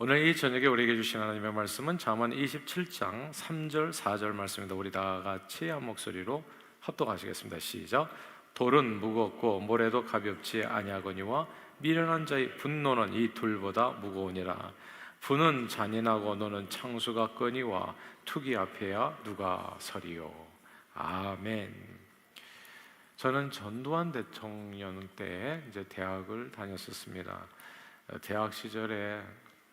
오늘 이 저녁에 우리에게 주신 하나님의 말씀은 잠언 27장 3절 4절 말씀입니다. 우리 다 같이 한 목소리로 합독하시겠습니다. 시작. 돌은 무겁고 모래도 가볍지 아니하거니와 미련한 자의 분노는 이 둘보다 무거우니라. 분은 잔인하고 노는 창수가 거니와 투기 앞에야 누가 서리요. 아멘. 저는 전두환 대통령 때 이제 대학을 다녔었습니다. 대학 시절에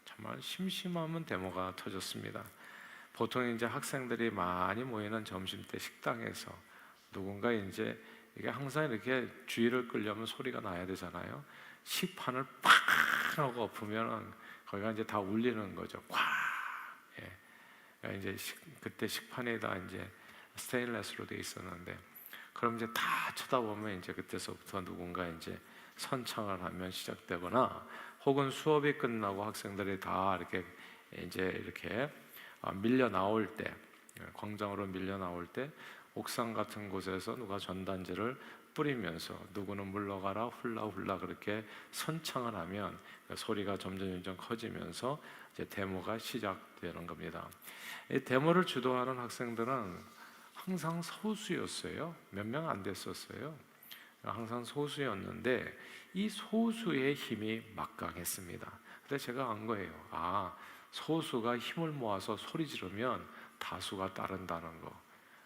정말 심심하면 데모가 터졌습니다. 보통 이제 학생들이 많이 모이는 점심때 식당에서 누군가 이제 이게 항상 이렇게 주의를 끌려면 소리가 나야 되잖아요. 식판을 팍 하고 엎으면 거기가 이제 다 울리는 거죠. 꽉. 예. 그러니까 이제 그때 식판에다 이제 스테인레스로 돼 있었는데, 그럼 이제 다 쳐다보면 이제 그때서부터 누군가 이제 선창을 하면 시작되거나, 혹은 수업이 끝나고 학생들이 다 이렇게 이제 이렇게 밀려 나올 때, 광장으로 밀려 나올 때 옥상 같은 곳에서 누가 전단지를 뿌리면서 누구는 물러가라 훌라훌라 그렇게 선창을 하면 소리가 점점 커지면서 이제 데모가 시작되는 겁니다. 이 데모를 주도하는 학생들은 항상 소수였어요. 몇 명 안 됐었어요. 항상 소수였는데 이 소수의 힘이 막강했습니다. 근데 제가 안 거예요. 소수가 힘을 모아서 소리 지르면 다수가 따른다는 거.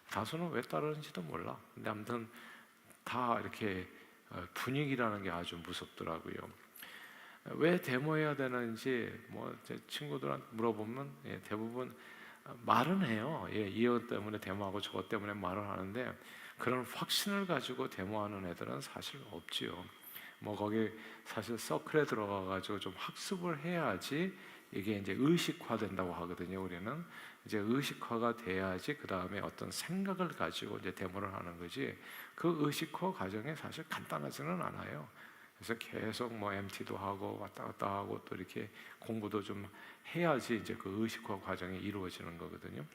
다수는 왜 따르는지도 몰라. 근데 아무튼 다 이렇게 분위기라는 게 아주 무섭더라고요. 왜 데모해야 되는지 제 친구들한테 물어보면 대부분 말은 해요. 이것 때문에 데모하고 저것 때문에 말을 하는데 그런 확신을 가지고 데모하는 애들은 사실 없지요. 거기 사실 서클에 들어가가지고 좀 학습을 해야지 이게 이제 의식화된다고 하거든요. 우리는 이제 의식화가 돼야지 그 다음에 어떤 생각을 가지고 이제 데모를 하는 거지. 그 의식화 과정이 사실 간단하지는 않아요. 그래서 계속 MT도 하고 왔다 갔다 하고 또 이렇게 공부도 좀 해야지 이제 그 의식화 과정이 이루어지는 거거든요.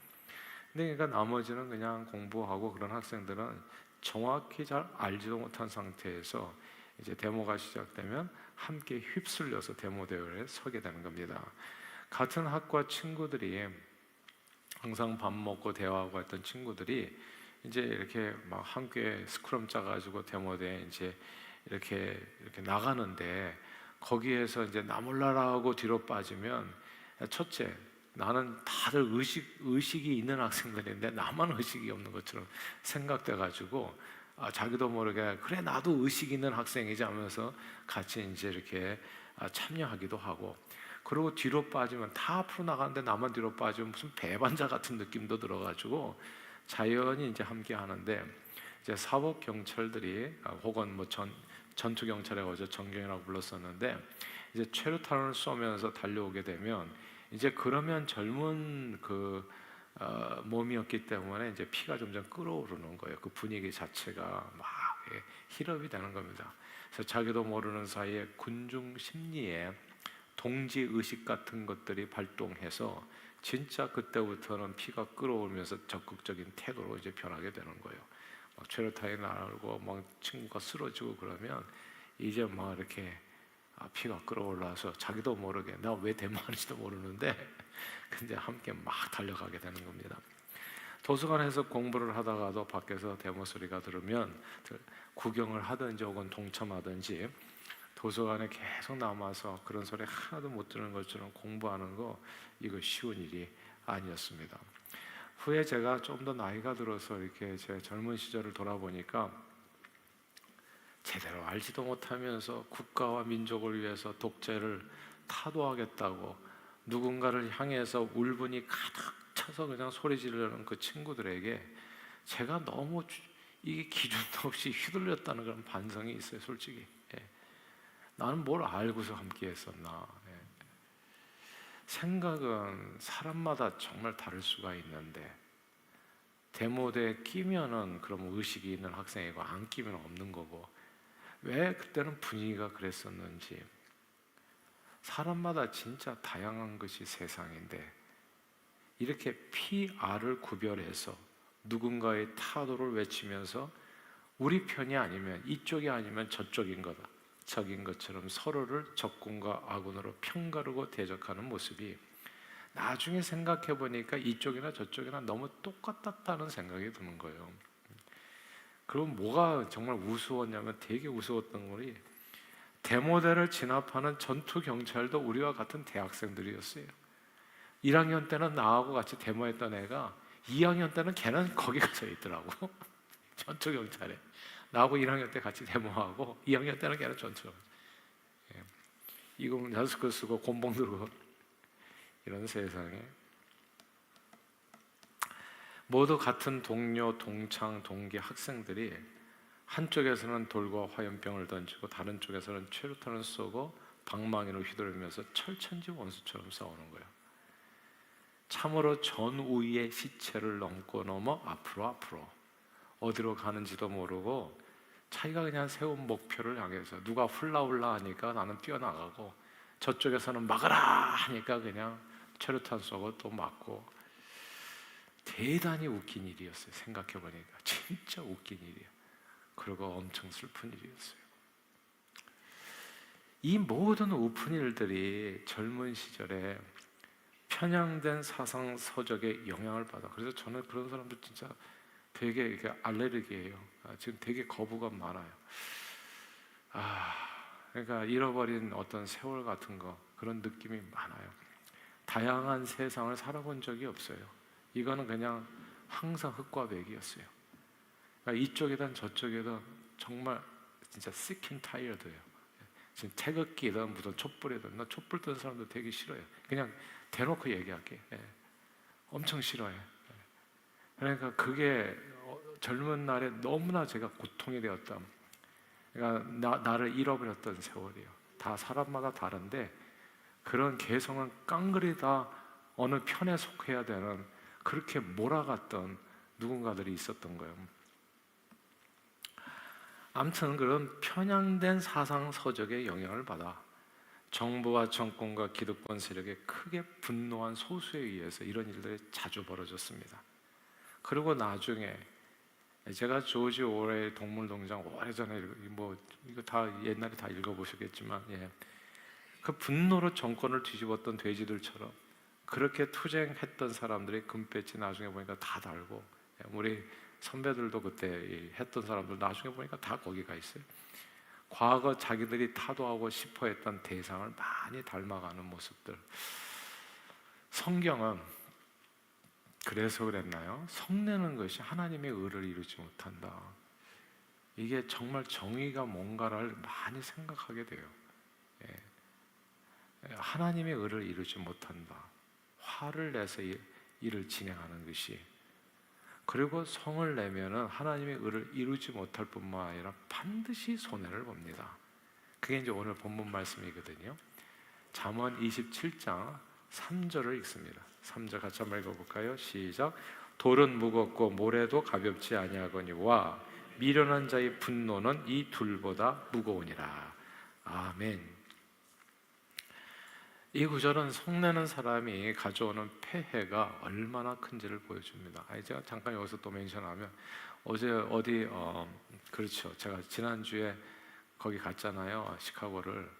근데 그러니까 나머지는 그냥 공부하고 그런 학생들은 정확히 잘 알지도 못한 상태에서 이제 데모가 시작되면 함께 휩쓸려서 데모 대열에 서게 되는 겁니다. 같은 학과 친구들이 항상 밥 먹고 대화하고 했던 친구들이 이제 이렇게 막 함께 스크럼 짜가지고 데모대에 이제 이렇게 나가는데 거기에서 이제 나 몰라라 하고 뒤로 빠지면 첫째, 나는 다들 의식이 있는 학생들인데 나만 의식이 없는 것처럼 생각돼가지고 자기도 모르게 그래 나도 의식 있는 학생이지 하면서 같이 이제 이렇게 참여하기도 하고, 그리고 뒤로 빠지면 다 앞으로 나가는데 나만 뒤로 빠지면 무슨 배반자 같은 느낌도 들어가지고 자연히 이제 함께 하는데, 이제 사법 경찰들이 혹은 전투 경찰이라고 하죠. 전경이라고 불렀었는데 이제 최루탄을 쏘면서 달려오게 되면 이제 그러면 젊은 몸이었기 때문에 이제 피가 점점 끓어오르는 거예요. 그 분위기 자체가 막 힐업이 되는 겁니다. 그래서 자기도 모르는 사이에 군중 심리에 동지 의식 같은 것들이 발동해서 진짜 그때부터는 피가 끓어오르면서 적극적인 태도로 이제 변하게 되는 거예요. 막 최루탄이 나르고 막 친구가 쓰러지고 그러면 이제 막 이렇게 피가 끓어올라서 자기도 모르게 나 왜 데모하는지도 모르는데 근데 함께 막 달려가게 되는 겁니다. 도서관에서 공부를 하다가도 밖에서 데모 소리가 들으면 구경을 하든지 혹은 동참하든지 도서관에 계속 남아서 그런 소리 하나도 못 들은 것처럼 공부하는 거, 이거 쉬운 일이 아니었습니다. 후에 제가 좀 더 나이가 들어서 이렇게 제 젊은 시절을 돌아보니까 제대로 알지도 못하면서 국가와 민족을 위해서 독재를 타도하겠다고 누군가를 향해서 울분이 가득 차서 그냥 소리 지르는 그 친구들에게 제가 너무 이게 기준도 없이 휘둘렸다는 그런 반성이 있어요, 솔직히. 나는 뭘 알고서 함께 했었나. 생각은 사람마다 정말 다를 수가 있는데 데모대에 끼면은 그럼 의식이 있는 학생이고 안 끼면 없는 거고, 왜 그때는 분위기가 그랬었는지. 사람마다 진짜 다양한 것이 세상인데 이렇게 PR을 구별해서 누군가의 타도를 외치면서 우리 편이 아니면 이쪽이 아니면 저쪽인 거다, 적인 것처럼 서로를 적군과 아군으로 편가르고 대적하는 모습이 나중에 생각해 보니까 이쪽이나 저쪽이나 너무 똑같았다는 생각이 드는 거예요. 그럼 뭐가 정말 우스웠냐면, 되게 우스웠던 거이 대모대를 진압하는 전투 경찰도 우리와 같은 대학생들이었어요. 1학년 때는 나하고 같이 데모했던 애가 2학년 때는 걔는 거기 가서 있더라고. 전투 경찰에. 나하고 1학년 때 같이 데모하고 2학년 때는 걔는 전투 경찰. 예. 이거 마스크 쓰고 곤봉 들고 이런 세상에 모두 같은 동료, 동창, 동기 학생들이 한쪽에서는 돌과 화염병을 던지고 다른 쪽에서는 최루탄을 쏘고 방망이를 휘두르면서 철천지 원수처럼 싸우는 거예요. 참으로 전우위의 시체를 넘어 앞으로 어디로 가는지도 모르고 자기가 그냥 세운 목표를 향해서 누가 훌라훌라 하니까 나는 뛰어나가고 저쪽에서는 막아라 하니까 그냥 최루탄 쏘고 또 맞고. 대단히 웃긴 일이었어요. 생각해보니까 진짜 웃긴 일이에요. 그리고 엄청 슬픈 일이었어요. 이 모든 웃픈 일들이 젊은 시절에 편향된 사상 서적의 영향을 받아. 그래서 저는 그런 사람들 진짜 되게 이렇게 알레르기예요. 지금 되게 거부감 많아요. 그러니까 잃어버린 어떤 세월 같은 거, 그런 느낌이 많아요. 다양한 세상을 살아본 적이 없어요. 이거는 그냥 항상 흙과 백이었어요. 그러니까 이쪽이든 저쪽이든 정말 진짜 sick and tired예요. 지금 태극기든 무슨 촛불이든, 나 촛불 든 사람도 되게 싫어요. 그냥 대놓고 얘기할게. 엄청 싫어해. 그러니까 그게 젊은 날에 너무나 제가 고통이 되었다. 그러니까 나를 잃어버렸던 세월이에요. 다 사람마다 다른데 그런 개성은 깡그리 다 어느 편에 속해야 되는, 그렇게 몰아갔던 누군가들이 있었던 거예요. 아무튼 그런 편향된 사상 서적의 영향을 받아 정부와 정권과 기득권 세력에 크게 분노한 소수에 의해서 이런 일들이 자주 벌어졌습니다. 그리고 나중에 제가 조지 오웰의 동물농장 오래전에 이거 다 옛날에 다 읽어보셨겠지만, 그 분노로 정권을 뒤집었던 돼지들처럼 그렇게 투쟁했던 사람들이 금배지 나중에 보니까 다 달고, 우리 선배들도 그때 했던 사람들 나중에 보니까 다 거기 가 있어요. 과거 자기들이 타도하고 싶어 했던 대상을 많이 닮아가는 모습들. 성경은 그래서 그랬나요? 성내는 것이 하나님의 의를 이루지 못한다. 이게 정말 정의가 뭔가를 많이 생각하게 돼요. 하나님의 의를 이루지 못한다. 화를 내서 일을 진행하는 것이, 그리고 성을 내면은 하나님의 의를 이루지 못할 뿐만 아니라 반드시 손해를 봅니다. 그게 이제 오늘 본문 말씀이거든요. 잠언 27장 3절을 읽습니다. 3절 같이 한번 읽어볼까요? 시작. 돌은 무겁고 모래도 가볍지 아니하거니와 미련한 자의 분노는 이 둘보다 무거우니라. 아멘. 이 구절은 성내는 사람이 가져오는 폐해가 얼마나 큰지를 보여줍니다. 제가 잠깐 여기서 또 멘션하면, 어제 어디 그렇죠. 제가 지난주에 거기 갔잖아요. 시카고를.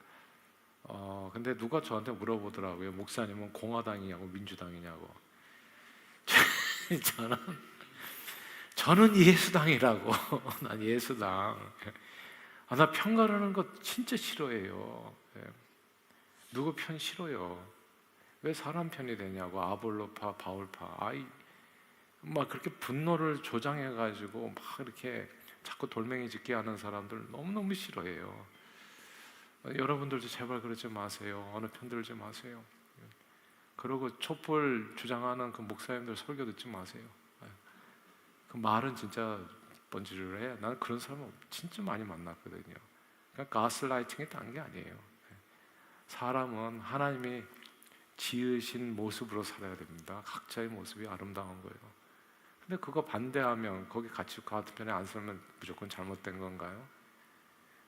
근데 누가 저한테 물어보더라고요. 목사님은 공화당이냐고 민주당이냐고. 저는 예수당이라고. 난 예수당. 나 편가르는 거 진짜 싫어해요. 누구 편 싫어요. 왜 사람 편이 되냐고. 아볼로파, 바울파. 막 그렇게 분노를 조장해가지고 막 이렇게 자꾸 돌멩이 짓게 하는 사람들 너무너무 싫어해요. 여러분들도 제발 그러지 마세요. 어느 편 들지 마세요. 그리고 촛불 주장하는 그 목사님들 설교 듣지 마세요. 그 말은 진짜 번지르르 해. 나는 그런 사람 진짜 많이 만났거든요. 그러니까 가스라이팅이 딴 게 아니에요. 사람은 하나님이 지으신 모습으로 살아야 됩니다. 각자의 모습이 아름다운 거예요. 근데 그거 반대하면, 거기 같이 같은 편에 안 서면 무조건 잘못된 건가요?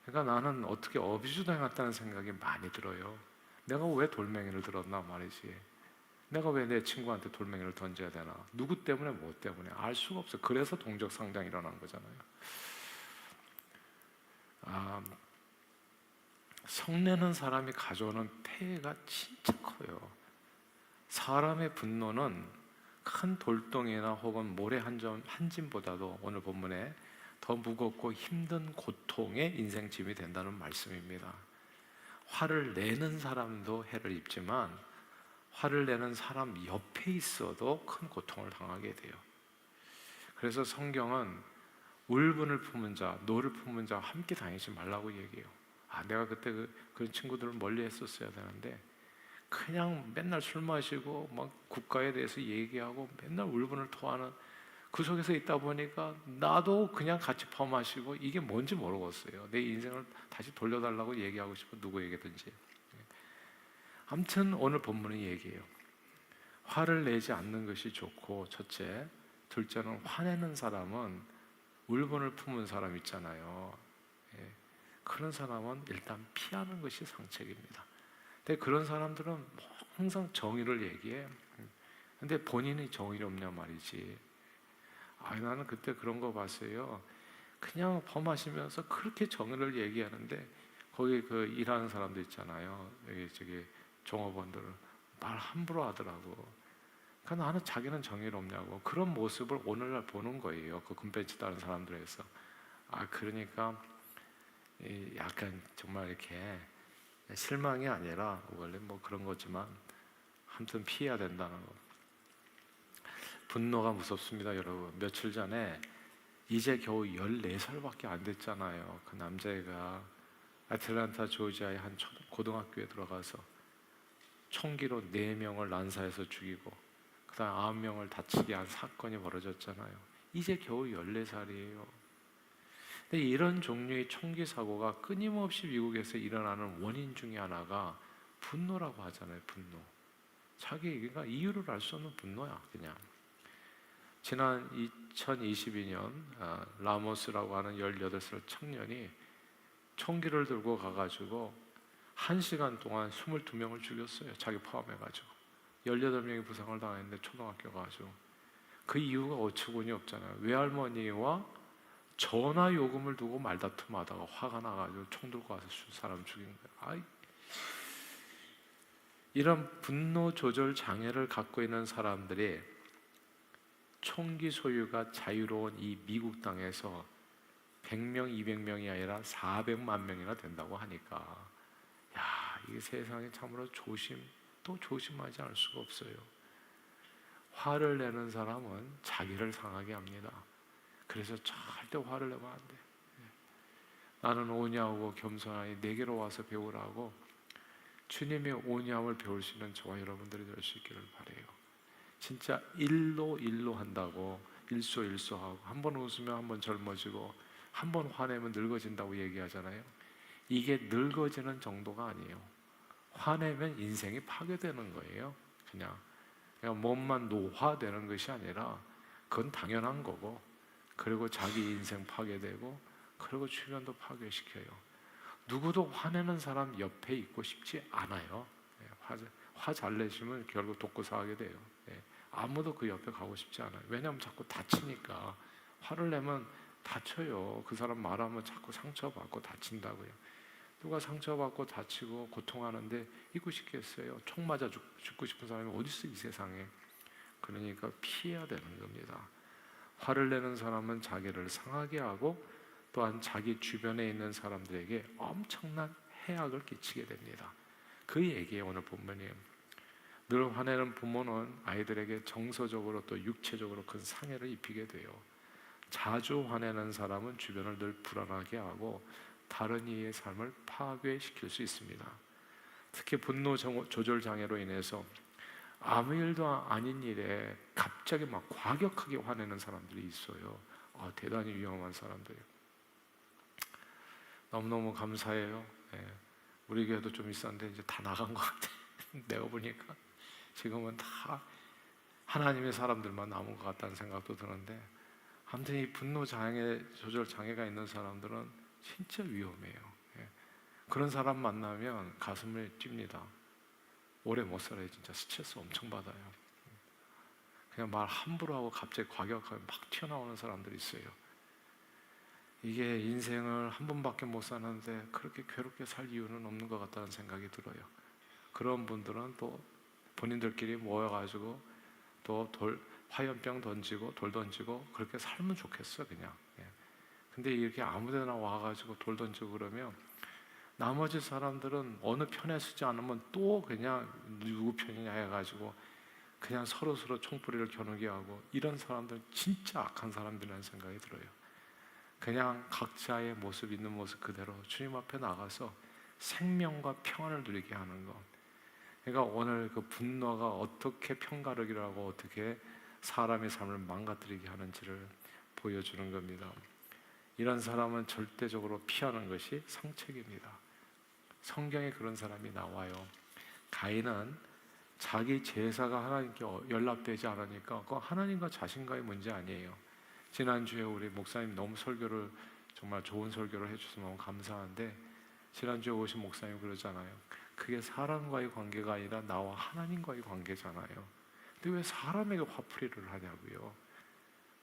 그러니까 나는 어떻게 어비주당했다는 생각이 많이 들어요. 내가 왜 돌멩이를 들었나 말이지. 내가 왜 내 친구한테 돌멩이를 던져야 되나? 누구 때문에, 뭐 때문에? 알 수가 없어요. 그래서 동적 상장이 일어난 거잖아요. 성내는 사람이 가져오는 폐해가 진짜 커요. 사람의 분노는 큰 돌덩이나 혹은 모래 한 짐보다도 오늘 본문에 더 무겁고 힘든 고통의 인생짐이 된다는 말씀입니다. 화를 내는 사람도 해를 입지만 화를 내는 사람 옆에 있어도 큰 고통을 당하게 돼요. 그래서 성경은 울분을 품은 자, 노를 품은 자와 함께 다니지 말라고 얘기해요. 내가 그때 그런 친구들을 멀리 했었어야 되는데 그냥 맨날 술 마시고 막 국가에 대해서 얘기하고 맨날 울분을 토하는 그 속에서 있다 보니까 나도 그냥 같이 퍼마시고 이게 뭔지 모르겠어요. 내 인생을 다시 돌려달라고 얘기하고 싶어 누구에게든지. 아무튼 오늘 본문은 얘기해요. 화를 내지 않는 것이 좋고 첫째, 둘째는 화내는 사람은 울분을 품은 사람 있잖아요. 그런 사람은 일단 피하는 것이 상책입니다. 근데 그런 사람들은 항상 정의를 얘기해. 근데 본인이 정의가 없냐 말이지. 나는 그때 그런 거 봤어요. 그냥 범하시면서 그렇게 정의를 얘기하는데 거기 그 일하는 사람들 있잖아요. 여기 저기 종업원들 말 함부로 하더라고. 그러니까 나는 자기는 정의가 없냐고. 그런 모습을 오늘날 보는 거예요. 그 금배지 다른 사람들에서. 그러니까 약간 정말 이렇게 실망이 아니라 원래 뭐 그런 거지만 아무튼 피해야 된다는 거. 분노가 무섭습니다, 여러분. 며칠 전에 이제 겨우 14살밖에 안 됐잖아요. 그 남자애가 애틀랜타 조지아의 한 고등학교에 들어가서 총기로 4명을 난사해서 죽이고 그 다음 9명을 다치게 한 사건이 벌어졌잖아요. 이제 겨우 14살이에요. 근데 이런 종류의 총기 사고가 끊임없이 미국에서 일어나는 원인 중에 하나가 분노라고 하잖아요. 분노. 그러니까 이유를 알 수 없는 분노야, 그냥. 지난 2022년 라모스라고 하는 18살 청년이 총기를 들고 가가지고 1시간 동안 22명을 죽였어요. 자기 포함해가지고 18명이 부상을 당했는데 초등학교 가가지고. 그 이유가 어처구니 없잖아요. 외할머니와 전화 요금을 두고 말다툼하다가 화가 나가지고 총 들고 와서 사람 죽인 거예요. 이런 분노 조절 장애를 갖고 있는 사람들이 총기 소유가 자유로운 이 미국 땅에서 100명, 200명이 아니라 400만 명이나 된다고 하니까 이게 세상에 참으로 또 조심하지 않을 수가 없어요. 화를 내는 사람은 자기를 상하게 합니다. 그래서 절대 화를 내면 안 돼. 나는 온유하고 겸손하니 내게로 와서 배우라고 주님의 온유함을 배울 수 있는 저와 여러분들이 될 수 있기를 바라요. 진짜 일로 한다고 일소하고 한 번 웃으면 한 번 젊어지고 한 번 화내면 늙어진다고 얘기하잖아요. 이게 늙어지는 정도가 아니에요. 화내면 인생이 파괴되는 거예요. 그냥 몸만 노화되는 것이 아니라 그건 당연한 거고, 그리고 자기 인생 파괴되고, 그리고 주변도 파괴시켜요. 누구도 화내는 사람 옆에 있고 싶지 않아요. 화 잘 내시면 결국 독고사하게 돼요. 아무도 그 옆에 가고 싶지 않아요. 왜냐하면 자꾸 다치니까. 화를 내면 다쳐요. 그 사람 말하면 자꾸 상처받고 다친다고요. 누가 상처받고 다치고 고통하는데 있고 싶겠어요? 총 맞아 죽고 싶은 사람이 어디 있어 이 세상에. 그러니까 피해야 되는 겁니다. 화를 내는 사람은 자기를 상하게 하고 또한 자기 주변에 있는 사람들에게 엄청난 해악을 끼치게 됩니다. 그 얘기에 오늘 본문이에요. 늘 화내는 부모는 아이들에게 정서적으로 또 육체적으로 큰 상해를 입히게 돼요. 자주 화내는 사람은 주변을 늘 불안하게 하고 다른 이의 삶을 파괴시킬 수 있습니다. 특히 분노 조절 장애로 인해서 아무 일도 아닌 일에 갑자기 막 과격하게 화내는 사람들이 있어요. 대단히 위험한 사람들이에요. 너무너무 감사해요. 우리 교회도 좀 있었는데 이제 다 나간 것 같아. 내가 보니까 지금은 다 하나님의 사람들만 남은 것 같다는 생각도 드는데, 아무튼 이 분노 장애, 조절 장애가 있는 사람들은 진짜 위험해요. 그런 사람 만나면 가슴을 뜁니다. 오래 못 살아요. 진짜 스트레스 엄청 받아요. 그냥 말 함부로 하고 갑자기 과격하게 막 튀어나오는 사람들이 있어요. 이게 인생을 한 번밖에 못 사는데 그렇게 괴롭게 살 이유는 없는 것 같다는 생각이 들어요. 그런 분들은 또 본인들끼리 모여가지고 또 화염병 던지고 돌 던지고 그렇게 살면 좋겠어 그냥. 예. 근데 이렇게 아무데나 와가지고 돌 던지고 그러면 나머지 사람들은 어느 편에 서지 않으면 또 그냥 누구 편이냐 해가지고 그냥 서로 총뿌리를 겨누게 하고, 이런 사람들은 진짜 악한 사람들이라는 생각이 들어요. 그냥 각자의 모습, 있는 모습 그대로 주님 앞에 나가서 생명과 평안을 누리게 하는 것. 그러니까 오늘 그 분노가 어떻게 편가르기를 하고 어떻게 사람의 삶을 망가뜨리게 하는지를 보여주는 겁니다. 이런 사람은 절대적으로 피하는 것이 상책입니다. 성경에 그런 사람이 나와요. 가인은 자기 제사가 하나님께 연락되지 않으니까 그건 하나님과 자신과의 문제 아니에요. 지난주에 우리 목사님 너무 설교를, 정말 좋은 설교를 해주셔서 너무 감사한데, 지난주에 오신 목사님 그러잖아요. 그게 사람과의 관계가 아니라 나와 하나님과의 관계잖아요. 근데 왜 사람에게 화풀이를 하냐고요.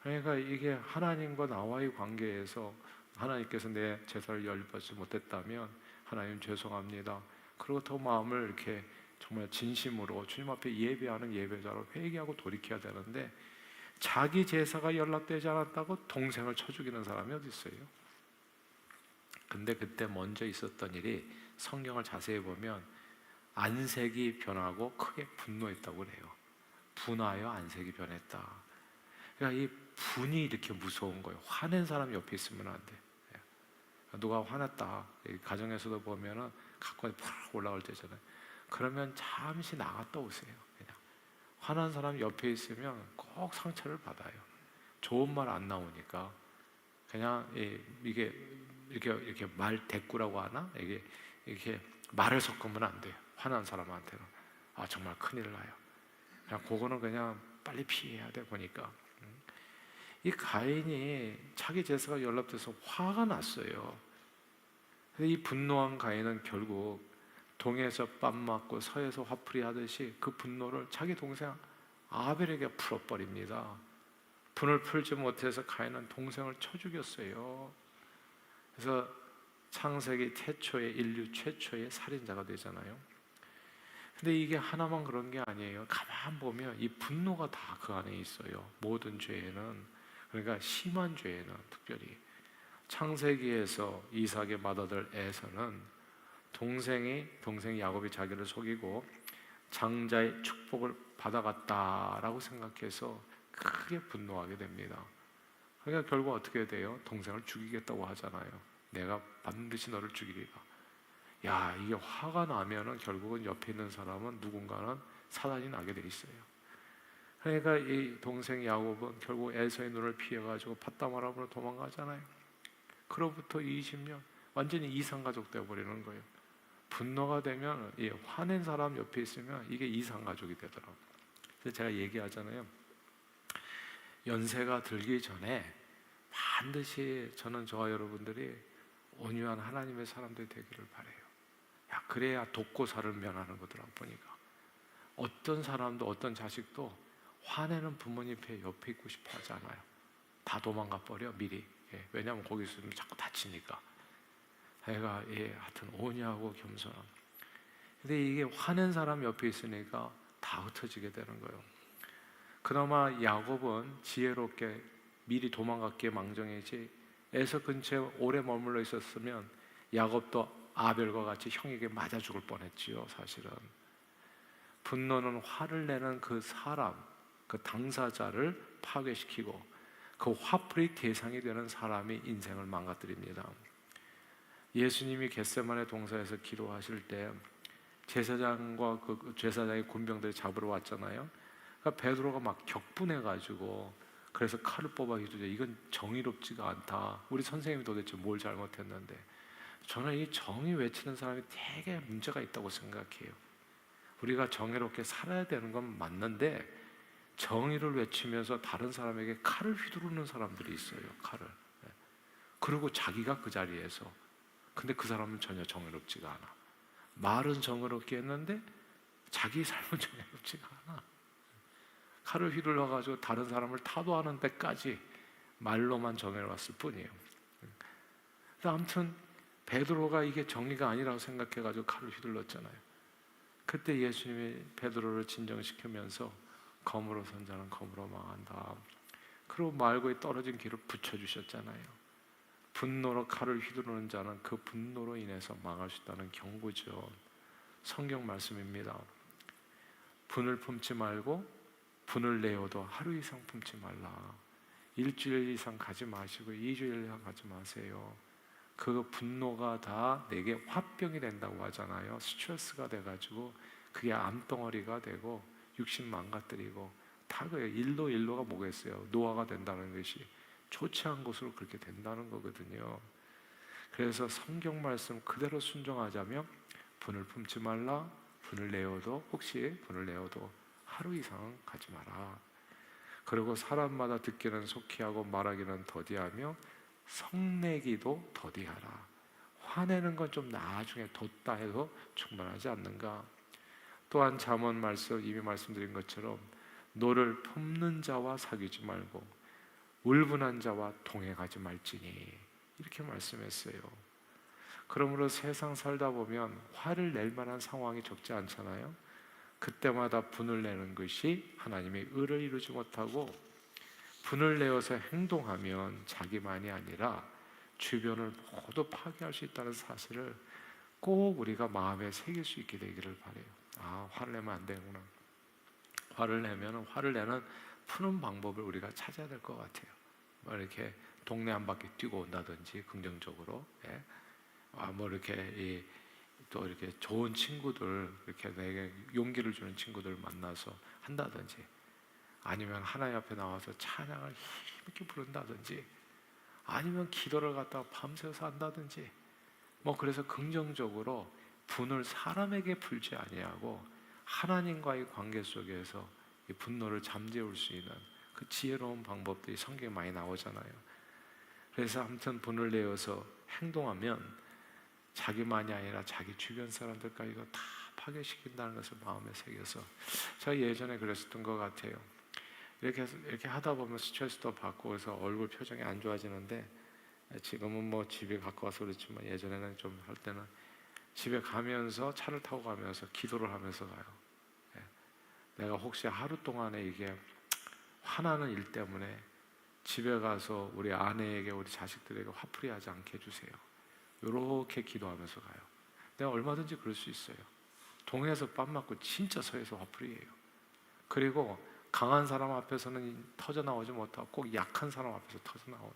그러니까 이게 하나님과 나와의 관계에서 하나님께서 내 제사를 연립받지 못했다면 하나님 죄송합니다. 그리고 더 마음을 이렇게 정말 진심으로 주님 앞에 예배하는 예배자로 회개하고 돌이켜야 되는데, 자기 제사가 연락되지 않았다고 동생을 쳐 죽이는 사람이 어디 있어요? 근데 그때 먼저 있었던 일이 성경을 자세히 보면 안색이 변하고 크게 분노했다고 그래요. 분하여 안색이 변했다. 그러니까 이 분이 이렇게 무서운 거예요. 화낸 사람 옆에 있으면 안 돼. 누가 화났다, 가정에서도 보면은 가까이 팍 올라올 때잖아요. 그러면 잠시 나갔다 오세요. 그냥 화난 사람 옆에 있으면 꼭 상처를 받아요. 좋은 말 안 나오니까 그냥 이게 이렇게 말 대꾸라고 하나? 이렇게 말을 섞으면 안 돼요. 화난 사람한테는 정말 큰일 나요. 그냥 그거는 그냥 빨리 피해야 돼 보니까. 이 가인이 자기 제사가 연락돼서 화가 났어요. 근데 이 분노한 가인은 결국 동에서 뺨 맞고 서에서 화풀이 하듯이 그 분노를 자기 동생 아벨에게 풀어버립니다. 분을 풀지 못해서 가인은 동생을 쳐 죽였어요. 그래서 창세기 태초의, 인류 최초의 살인자가 되잖아요. 근데 이게 하나만 그런 게 아니에요. 가만 보면 이 분노가 다 그 안에 있어요. 모든 죄에는. 그러니까 심한 죄에는 특별히 창세기에서 이삭의 맏아들 에서는 동생 야곱이 자기를 속이고 장자의 축복을 받아갔다라고 생각해서 크게 분노하게 됩니다. 그러니까 결국 어떻게 돼요? 동생을 죽이겠다고 하잖아요. 내가 반드시 너를 죽이리라. 야, 이게 화가 나면은 결국은 옆에 있는 사람은 누군가는 사단이 나게 돼 있어요. 그러니까 이 동생 야곱은 결국 에서의 눈을 피해가지고 밧담 아람으로 도망가잖아요. 그로부터 20년 완전히 이상가족 되어버리는 거예요. 분노가 되면 화낸 사람 옆에 있으면 이게 이상가족이 되더라고요. 그래서 제가 얘기하잖아요. 연세가 들기 전에 반드시 저는 저와 여러분들이 온유한 하나님의 사람들이 되기를 바라요. 그래야 돕고살을 면하는 거더라고 보니까. 어떤 사람도 어떤 자식도 화내는 부모님 옆에 있고 싶어 하지 않아요. 다 도망가 버려 미리. 왜냐하면 거기 있으면 자꾸 다치니까. 애가 하여튼 온유하고 겸손한. 근데 이게 화낸 사람 옆에 있으니까 다 흩어지게 되는 거예요. 그나마 야곱은 지혜롭게 미리 도망갔기에 망정이지, 에서 근처에 오래 머물러 있었으면 야곱도 아벨과 같이 형에게 맞아 죽을 뻔했지요. 사실은 분노는 화를 내는 그 사람, 그 당사자를 파괴시키고 그 화풀이 대상이 되는 사람이 인생을 망가뜨립니다. 예수님이 겟세마네 동산에서 기도하실 때 제사장과 그 제사장의 군병들이 잡으러 왔잖아요. 그러니까 베드로가 막 격분해가지고 그래서 칼을 뽑아 기도해. 이건 정의롭지가 않다. 우리 선생님이 도대체 뭘 잘못했는데. 저는 이 정의 외치는 사람이 되게 문제가 있다고 생각해요. 우리가 정의롭게 살아야 되는 건 맞는데 정의를 외치면서 다른 사람에게 칼을 휘두르는 사람들이 있어요. 칼을. 그리고 자기가 그 자리에서, 근데 그 사람은 전혀 정의롭지가 않아. 말은 정의롭게 했는데 자기 삶은 정의롭지가 않아. 칼을 휘둘러가지고 다른 사람을 타도하는 데까지 말로만 정의로웠을 뿐이에요. 근데 아무튼 베드로가 이게 정의가 아니라고 생각해가지고 칼을 휘둘렀잖아요. 그때 예수님이 베드로를 진정시키면서 검으로 선 자는 검으로 망한다. 그리고 말고에 떨어진 길을 붙여주셨잖아요. 분노로 칼을 휘두르는 자는 그 분노로 인해서 망할 수 있다는 경고죠. 성경 말씀입니다. 분을 품지 말고 분을 내어도 하루 이상 품지 말라. 일주일 이상 가지 마시고 2주일 이상 가지 마세요. 그 분노가 다 내게 화병이 된다고 하잖아요. 스트레스가 돼가지고 그게 암덩어리가 되고 육신 망가뜨리고 다 그래요. 일로가 뭐겠어요? 노화가 된다는 것이 좋지 않은 것으로 그렇게 된다는 거거든요. 그래서 성경 말씀 그대로 순종하자면 분을 품지 말라. 분을 내어도 혹시 분을 내어도 하루 이상 가지 마라. 그리고 사람마다 듣기는 속히 하고 말하기는 더디하며 성내기도 더디하라. 화내는 건 좀 나중에 뒀다 해도 충분하지 않는가. 또한 잠언 말씀 이미 말씀드린 것처럼 너를 품는 자와 사귀지 말고 울분한 자와 동행하지 말지니 이렇게 말씀했어요. 그러므로 세상 살다 보면 화를 낼 만한 상황이 적지 않잖아요. 그때마다 분을 내는 것이 하나님의 의를 이루지 못하고 분을 내어서 행동하면 자기만이 아니라 주변을 모두 파괴할 수 있다는 사실을 꼭 우리가 마음에 새길 수 있게 되기를 바라요. 아, 화를 내면 안 되구나. 화를 내면 화를 내는 푸는 방법을 우리가 찾아야 될 것 같아요. 뭐 이렇게 동네 한 바퀴 뛰고 온다든지 긍정적으로, 예. 뭐 이렇게 또 이렇게 좋은 친구들 이렇게 내게 용기를 주는 친구들 만나서 한다든지, 아니면 하나님 앞에 나와서 찬양을 힘있게 부른다든지, 아니면 기도를 갖다가 밤새서 한다든지, 뭐 그래서 긍정적으로 분을 사람에게 풀지 아니하고 하나님과의 관계 속에서 이 분노를 잠재울 수 있는 그 지혜로운 방법들이 성경에 많이 나오잖아요. 그래서 아무튼 분을 내어서 행동하면 자기만이 아니라 자기 주변 사람들까지도 다 파괴시킨다는 것을 마음에 새겨서, 제가 예전에 그랬었던 것 같아요. 이렇게 하다 보면 스트레스도 받고 그래서 얼굴 표정이 안 좋아지는데, 지금은 뭐 집에 갖고 와서 그렇지만 예전에는 좀 할 때는 집에 가면서 차를 타고 가면서 기도를 하면서 가요. 예. 내가 혹시 하루 동안에 이게 화나는 일 때문에 집에 가서 우리 아내에게 우리 자식들에게 화풀이 하지 않게 해주세요. 이렇게 기도하면서 가요. 내가 얼마든지 그럴 수 있어요. 동해에서 뺨 맞고 진짜 서해에서 화풀이해요. 그리고 강한 사람 앞에서는 터져 나오지 못하고 꼭 약한 사람 앞에서 터져 나오는.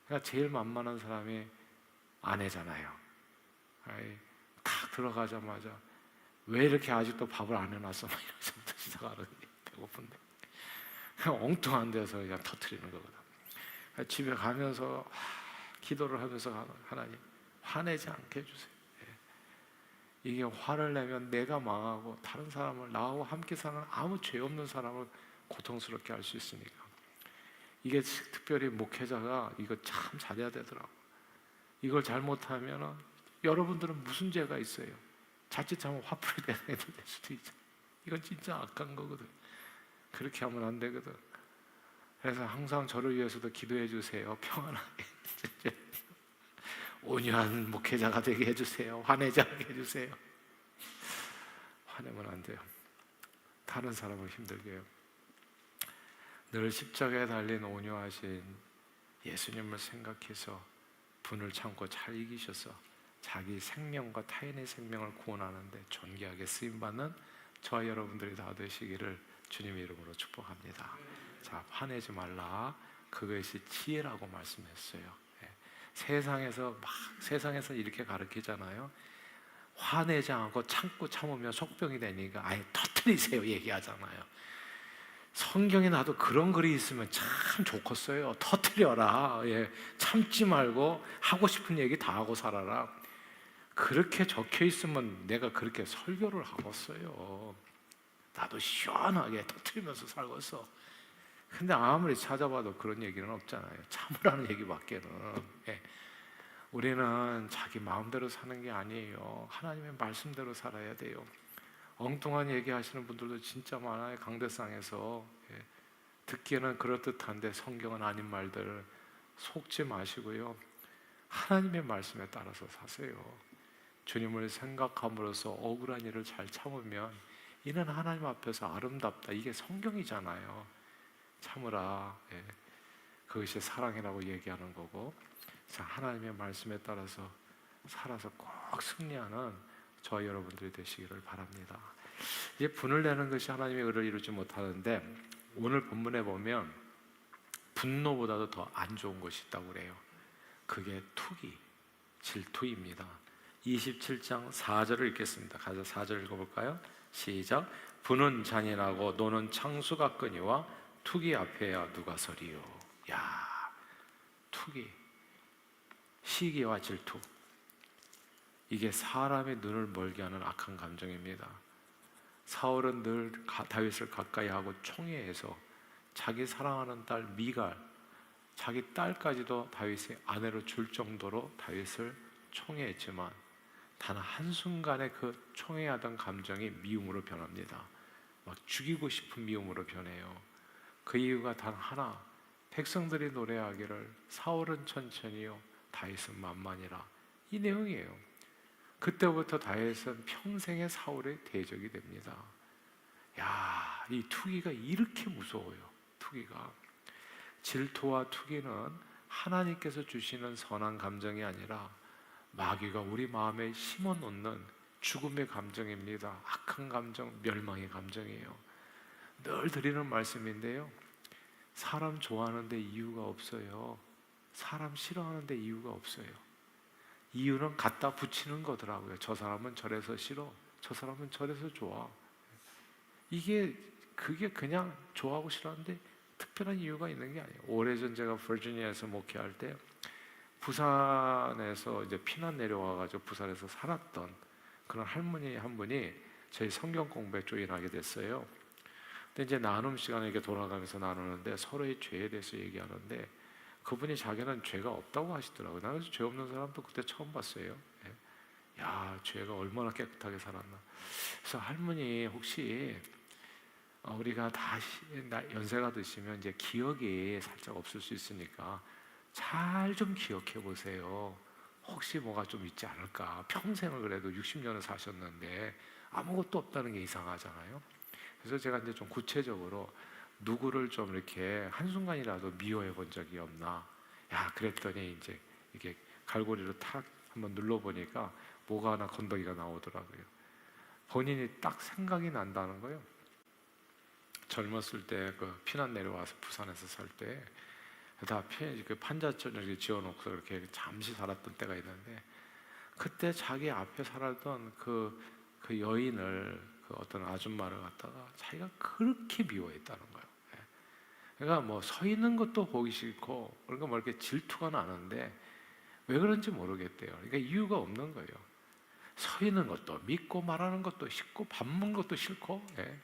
그러니까 제일 만만한 사람이 아내잖아요. 탁 들어가자마자 왜 이렇게 아직도 밥을 안 해놨어? 막 이러면서부터 시작하는. 배고픈데 그냥 엉뚱한 데서 그냥 터뜨리는 거거든. 집에 가면서 기도를 하면서 하나님 화내지 않게 해주세요. 이게 화를 내면 내가 망하고 다른 사람을, 나하고 함께 사는 아무 죄 없는 사람을 고통스럽게 할 수 있으니까. 이게 특별히 목회자가 이거 참 잘해야 되더라고. 이걸 잘못하면 여러분들은 무슨 죄가 있어요? 자칫하면 화풀이 되는 애들 될 수도 있죠. 이건 진짜 악한 거거든. 그렇게 하면 안 되거든. 그래서 항상 저를 위해서도 기도해 주세요. 평안하게 온유한 목회자가 되게 해주세요. 화내지 않게 해주세요. 화내면 안 돼요. 다른 사람을 힘들게 해요. 늘 십자가에 달린 온유하신 예수님을 생각해서 분을 참고 잘 이기셔서 자기 생명과 타인의 생명을 구원하는데 존귀하게 쓰임받는 저와 여러분들이 다 되시기를 주님의 이름으로 축복합니다. 자, 화내지 말라. 그것이 지혜라고 말씀했어요. 세상에서 이렇게 가르치잖아요. 화내지 않고 참고 참으면 속병이 되니까 아예 터뜨리세요 얘기하잖아요. 성경에 나도 그런 글이 있으면 참 좋겠어요. 터뜨려라. 예, 참지 말고 하고 싶은 얘기 다 하고 살아라. 그렇게 적혀 있으면 내가 그렇게 설교를 하겠어요. 나도 시원하게 터뜨리면서 살겠어. 근데 아무리 찾아봐도 그런 얘기는 없잖아요. 참으라는 얘기밖에는. 예. 우리는 자기 마음대로 사는 게 아니에요. 하나님의 말씀대로 살아야 돼요. 엉뚱한 얘기하시는 분들도 진짜 많아요. 강대상에서. 예. 듣기에는 그럴듯한데 성경은 아닌 말들 속지 마시고요. 하나님의 말씀에 따라서 사세요. 주님을 생각함으로써 억울한 일을 잘 참으면 이는 하나님 앞에서 아름답다. 이게 성경이잖아요. 참으라. 예. 그것이 사랑이라고 얘기하는 거고, 자, 하나님의 말씀에 따라서 살아서 꼭 승리하는 저와 여러분들이 되시기를 바랍니다. 이제 분을 내는 것이 하나님의 의를 이루지 못하는데, 오늘 본문에 보면 분노보다도 더 안 좋은 것이 있다고 그래요. 그게 투기, 질투입니다. 27장 4절을 읽겠습니다. 가서 4절 읽어볼까요? 시작. 분은 잔인하고 노는 창수가 끄니와 투기 앞에야 누가 서리요. 야, 투기, 시기와 질투, 이게 사람의 눈을 멀게 하는 악한 감정입니다. 사울은 늘 다윗을 가까이 하고 총애해서 자기 사랑하는 딸 미갈, 자기 딸까지도 다윗의 아내로 줄 정도로 다윗을 총애했지만 단 한순간에 그 총애하던 감정이 미움으로 변합니다. 막 죽이고 싶은 미움으로 변해요. 그 이유가 단 하나, 백성들이 노래하기를 사울은 천천히요 다윗은 만만이라, 이 내용이에요. 그때부터 다윗은 평생의 사울의 대적이 됩니다. 야, 이 투기가 이렇게 무서워요. 투기가, 질투와 투기는 하나님께서 주시는 선한 감정이 아니라 마귀가 우리 마음에 심어놓는 죽음의 감정입니다. 악한 감정, 멸망의 감정이에요. 늘 드리는 말씀인데요, 사람 좋아하는데 이유가 없어요. 사람 싫어하는데 이유가 없어요. 이유는 갖다 붙이는 거더라고요. 저 사람은 저래서 싫어, 저 사람은 저래서 좋아. 그게 그냥 좋아하고 싫어하는데 특별한 이유가 있는 게 아니에요. 오래전 제가 버지니아에서 목회할 때 부산에서 이제 피난 내려와가지고 부산에서 살았던 그런 할머니 한 분이 저희 성경 공부에 조인하게 됐어요. 근데 이제 나눔 시간에 이렇게 돌아가면서 나누는데 서로의 죄에 대해서 얘기하는데 그분이 자기는 죄가 없다고 하시더라고요. 나는 죄 없는 사람도 그때 처음 봤어요. 예. 야, 죄가 얼마나 깨끗하게 살았나. 그래서 할머니 혹시 우리가 다 연세가 드시면 이제 기억이 살짝 없을 수 있으니까 잘 좀 기억해 보세요. 혹시 뭐가 좀 있지 않을까. 평생을 그래도 60년을 사셨는데 아무것도 없다는 게 이상하잖아요. 그래서 제가 이제 좀 구체적으로 누구를 좀 이렇게 한순간이라도 미워해 본 적이 없나. 야, 그랬더니 이제 이게 갈고리로 탁 한번 눌러보니까 뭐가 하나 건더기가 나오더라고요. 본인이 딱 생각이 난다는 거예요. 젊었을 때 그 피난 내려와서 부산에서 살 때 다 그 판자촌을 이렇게 지어놓고 이렇게 잠시 살았던 때가 있는데 그때 자기 앞에 살았던 그 여인을 그 어떤 아줌마를 갖다가 자기가 그렇게 미워했다는 거예요. 그러니까 뭐 서 있는 것도 보기 싫고 그러니까 뭐 이렇게 질투가 나는데 왜 그런지 모르겠대요. 그러니까 이유가 없는 거예요. 서 있는 것도 믿고 말하는 것도 싫고 밥 먹는 것도 싫고, 예.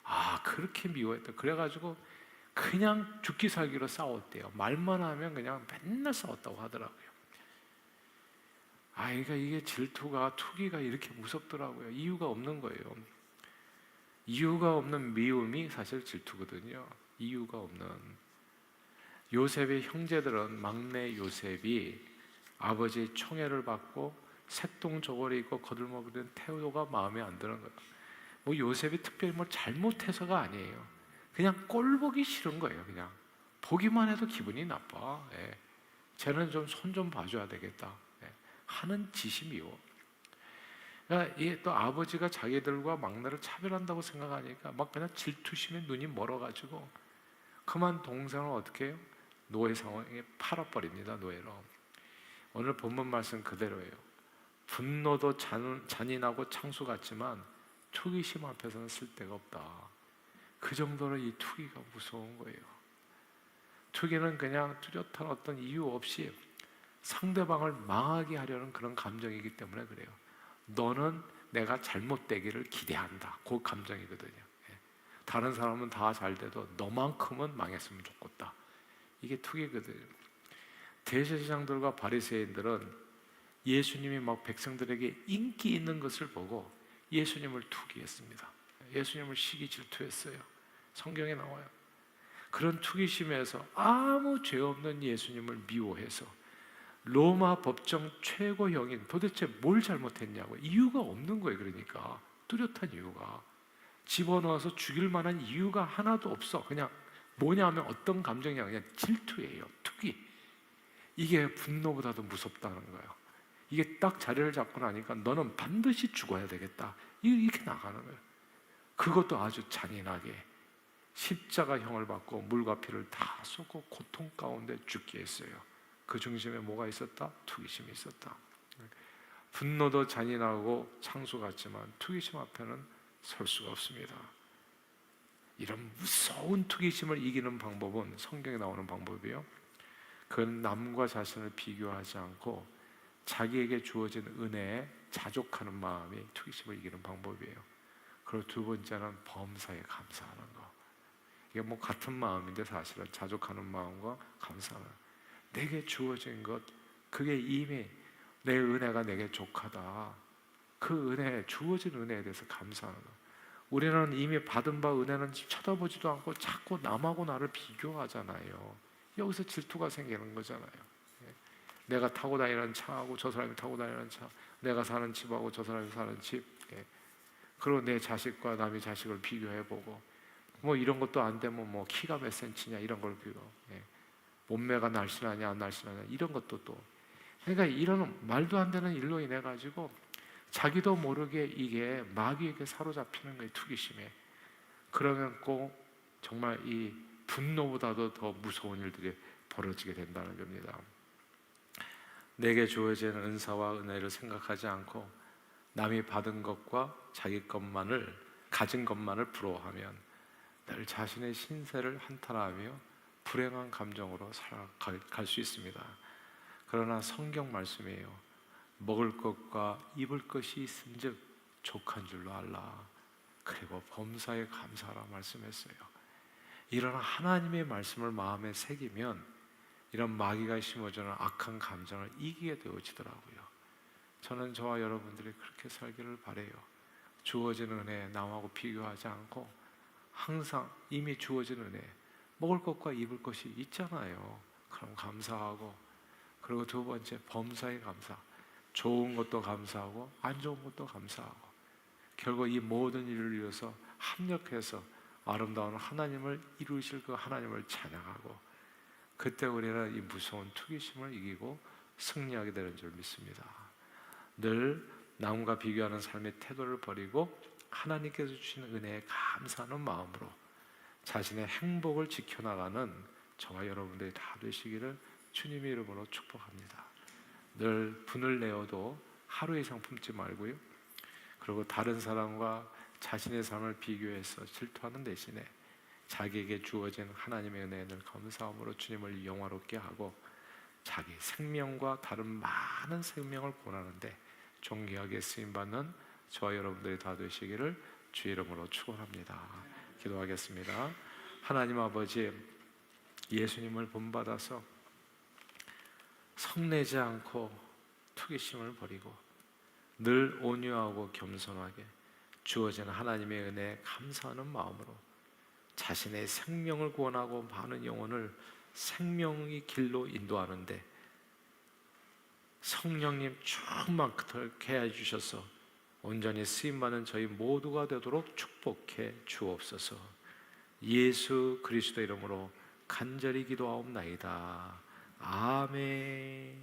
아, 그렇게 미워했다. 그래가지고 그냥 죽기 살기로 싸웠대요. 말만 하면 그냥 맨날 싸웠다고 하더라고요. 아, 그러니까 이게 질투가, 투기가 이렇게 무섭더라고요. 이유가 없는 거예요. 이유가 없는 미움이 사실 질투거든요. 이유가 없는. 요셉의 형제들은 막내 요셉이 아버지의 총애를 받고 색동 저고리 입고 거들먹이는 태도가 마음에 안 드는 거예요. 뭐 요셉이 특별히 뭐 잘못해서가 아니에요. 그냥 꼴 보기 싫은 거예요. 그냥 보기만 해도 기분이 나빠. 예. 쟤는 좀 손 좀 봐줘야 되겠다. 예. 하는 짓이 미워. 그러니까 이게 또 아버지가 자기들과 막내를 차별한다고 생각하니까 막 그냥 질투심에 눈이 멀어가지고 그만 동생을 어떻게 해요? 노예 상황에 팔아버립니다. 노예로. 오늘 본문 말씀 그대로예요. 분노도 잔인하고 창수 같지만 투기심 앞에서는 쓸데가 없다. 그 정도로 이 투기가 무서운 거예요. 투기는 그냥 뚜렷한 어떤 이유 없이 상대방을 망하게 하려는 그런 감정이기 때문에 그래요. 너는 내가 잘못되기를 기대한다. 그 감정이거든요. 다른 사람은 다 잘 돼도 너만큼은 망했으면 좋겠다. 이게 투기거든요. 대제사장들과 바리새인들은 예수님이 막 백성들에게 인기 있는 것을 보고 예수님을 투기했습니다. 예수님을 시기 질투했어요. 성경에 나와요. 그런 투기심에서 아무 죄 없는 예수님을 미워해서 로마 법정 최고형인 도대체 뭘 잘못했냐고. 이유가 없는 거예요. 그러니까 뚜렷한 이유가, 집어넣어서 죽일 만한 이유가 하나도 없어. 그냥 뭐냐 하면 어떤 감정이냐, 그냥 질투예요. 투기. 이게 분노보다도 무섭다는 거예요. 이게 딱 자리를 잡고 나니까 너는 반드시 죽어야 되겠다, 이렇게 나가는 거예요. 그것도 아주 잔인하게 십자가형을 받고 물과 피를 다 쏟고 고통 가운데 죽게 했어요. 그 중심에 뭐가 있었다? 투기심이 있었다. 분노도 잔인하고 창수 같지만 투기심 앞에는 설 수가 없습니다. 이런 무서운 투기심을 이기는 방법은, 성경에 나오는 방법이요, 그건 남과 자신을 비교하지 않고 자기에게 주어진 은혜에 자족하는 마음이 투기심을 이기는 방법이에요. 그리고 두 번째는 범사에 감사하는 거. 이게 뭐 같은 마음인데 사실은 자족하는 마음과 감사는, 내게 주어진 것, 그게 이미 내 은혜가 내게 족하다, 그 은혜, 주어진 은혜에 대해서 감사하는 거. 우리는 이미 받은 바 은혜는 쳐다보지도 않고 자꾸 남하고 나를 비교하잖아요. 여기서 질투가 생기는 거잖아요. 내가 타고 다니는 차하고 저 사람이 타고 다니는 차, 내가 사는 집하고 저 사람이 사는 집, 그리고 내 자식과 남의 자식을 비교해보고, 뭐 이런 것도 안 되면 뭐 키가 몇 센치냐 이런 걸 비교, 몸매가 날씬하냐 안 날씬하냐 이런 것도 또, 그러니까 이런 말도 안 되는 일로 인해 가지고 자기도 모르게 이게 마귀에게 사로잡히는 거예요, 투기심에. 그러면 꼭 정말 이 분노보다도 더 무서운 일들이 벌어지게 된다는 겁니다. 내게 주어진 은사와 은혜를 생각하지 않고 남이 받은 것과 자기 것만을, 가진 것만을 부러워하면 늘 자신의 신세를 한탄하며 불행한 감정으로 살아갈 수 있습니다. 그러나 성경 말씀이에요. 먹을 것과 입을 것이 있은즉 족한 줄로 알라. 그리고 범사에 감사하라 말씀했어요. 이런 하나님의 말씀을 마음에 새기면 이런 마귀가 심어주는 악한 감정을 이기게 되어지더라고요. 저는 저와 여러분들이 그렇게 살기를 바라요. 주어진 은혜 남하고 비교하지 않고 항상 이미 주어진 은혜, 먹을 것과 입을 것이 있잖아요. 그럼 감사하고, 그리고 두 번째 범사에 감사. 좋은 것도 감사하고 안 좋은 것도 감사하고, 결국 이 모든 일을 위해서 합력해서 아름다운 하나님을 이루실 그 하나님을 찬양하고, 그때 우리는 이 무서운 투기심을 이기고 승리하게 되는 줄 믿습니다. 늘 남과 비교하는 삶의 태도를 버리고 하나님께서 주신 은혜에 감사하는 마음으로 자신의 행복을 지켜나가는 저와 여러분들이 다 되시기를 주님의 이름으로 축복합니다. 늘 분을 내어도 하루 이상 품지 말고요, 그리고 다른 사람과 자신의 삶을 비교해서 질투하는 대신에 자기에게 주어진 하나님의 은혜에 늘 감사함으로 주님을 영화롭게 하고 자기 생명과 다른 많은 생명을 구원하는데 존귀하게 쓰임받는 저와 여러분들이 다 되시기를 주의 이름으로 축원합니다. 기도하겠습니다. 하나님 아버지, 예수님을 본받아서 성내지 않고 투기심을 버리고 늘 온유하고 겸손하게 주어진 하나님의 은혜에 감사하는 마음으로 자신의 생명을 구원하고 많은 영혼을 생명의 길로 인도하는데 성령님 충만케 해주셔서 온전히 쓰임받는 저희 모두가 되도록 축복해 주옵소서. 예수 그리스도 이름으로 간절히 기도하옵나이다. 아멘.